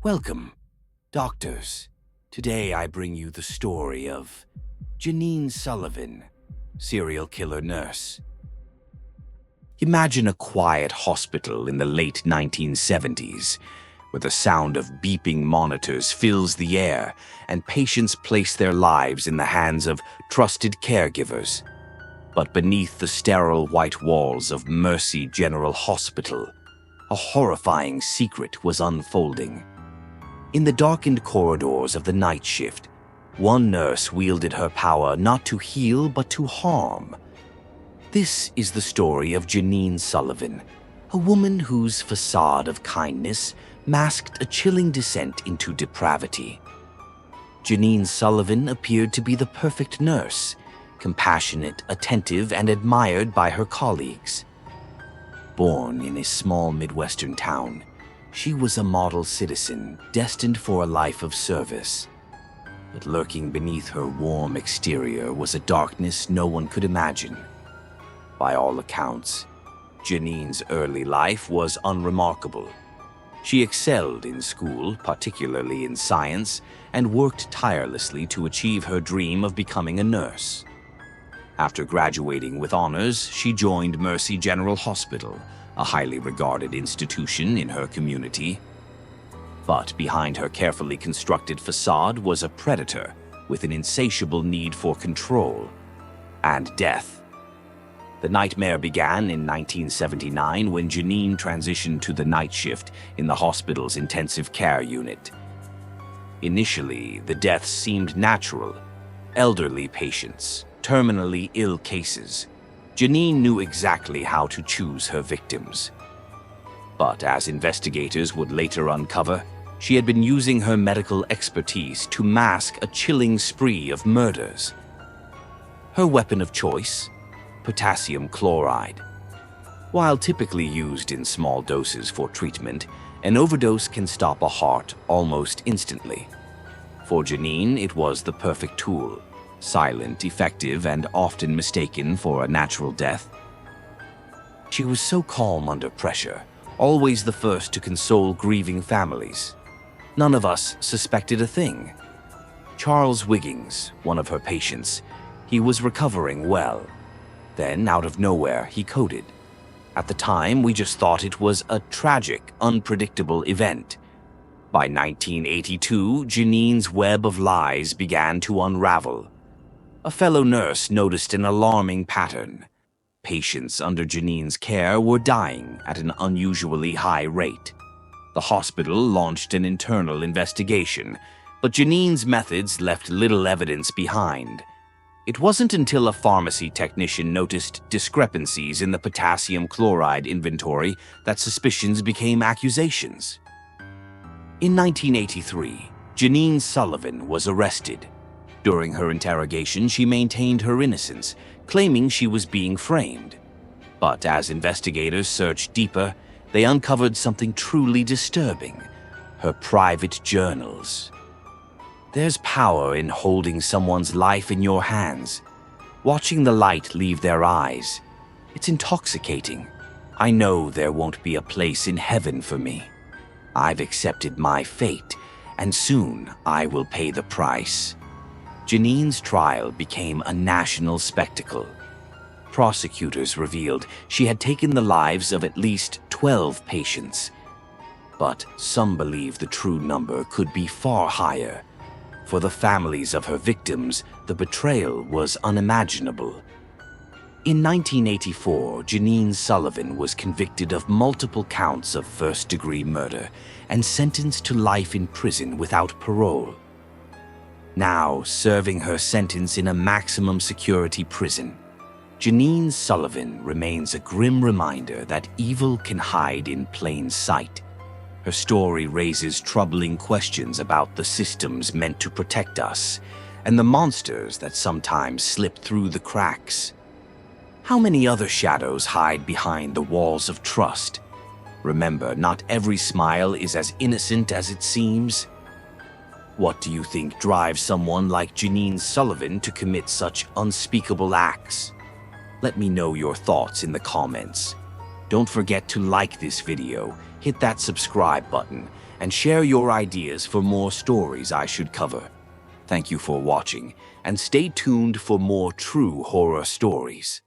Welcome, doctors. Today I bring you the story of Janine Sullivan, serial killer nurse. Imagine a quiet hospital in the late 1970s, where the sound of beeping monitors fills the air and patients place their lives in the hands of trusted caregivers. But beneath the sterile white walls of Mercy General Hospital, a horrifying secret was unfolding. In the darkened corridors of the night shift, one nurse wielded her power not to heal but to harm. This is the story of Janine Sullivan, a woman whose facade of kindness masked a chilling descent into depravity. Janine Sullivan appeared to be the perfect nurse, compassionate, attentive, and admired by her colleagues. Born in a small Midwestern town, she was a model citizen destined for a life of service. But lurking beneath her warm exterior was a darkness no one could imagine. By all accounts, Janine's early life was unremarkable. She excelled in school, particularly in science, and worked tirelessly to achieve her dream of becoming a nurse. After graduating with honors, she joined Mercy General Hospital, a highly regarded institution in her community. But behind her carefully constructed facade was a predator with an insatiable need for control and death. The nightmare began in 1979 when Janine transitioned to the night shift in the hospital's intensive care unit. Initially, the deaths seemed natural: elderly patients, terminally ill cases. Janine knew exactly how to choose her victims. But as investigators would later uncover, she had been using her medical expertise to mask a chilling spree of murders. Her weapon of choice? Potassium chloride. While typically used in small doses for treatment, an overdose can stop a heart almost instantly. For Janine, it was the perfect tool. Silent, effective, and often mistaken for a natural death. She was so calm under pressure, always the first to console grieving families. None of us suspected a thing. Charles Wiggins, one of her patients, he was recovering well. Then, out of nowhere, he coded. At the time, we just thought it was a tragic, unpredictable event. By 1982, Janine's web of lies began to unravel. A fellow nurse noticed an alarming pattern. Patients under Janine's care were dying at an unusually high rate. The hospital launched an internal investigation, but Janine's methods left little evidence behind. It wasn't until a pharmacy technician noticed discrepancies in the potassium chloride inventory that suspicions became accusations. In 1983, Janine Sullivan was arrested. During her interrogation, she maintained her innocence, claiming she was being framed. But as investigators searched deeper, they uncovered something truly disturbing: her private journals. There's power in holding someone's life in your hands, watching the light leave their eyes. It's intoxicating. I know there won't be a place in heaven for me. I've accepted my fate, and soon I will pay the price. Janine's trial became a national spectacle. Prosecutors revealed she had taken the lives of at least 12 patients. But some believe the true number could be far higher. For the families of her victims, the betrayal was unimaginable. In 1984, Janine Sullivan was convicted of multiple counts of first-degree murder and sentenced to life in prison without parole. Now serving her sentence in a maximum security prison, Janine Sullivan remains a grim reminder that evil can hide in plain sight. Her story raises troubling questions about the systems meant to protect us and the monsters that sometimes slip through the cracks. How many other shadows hide behind the walls of trust? Remember, not every smile is as innocent as it seems. What do you think drives someone like Janine Sullivan to commit such unspeakable acts? Let me know your thoughts in the comments. Don't forget to like this video, hit that subscribe button, and share your ideas for more stories I should cover. Thank you for watching, and stay tuned for more true horror stories.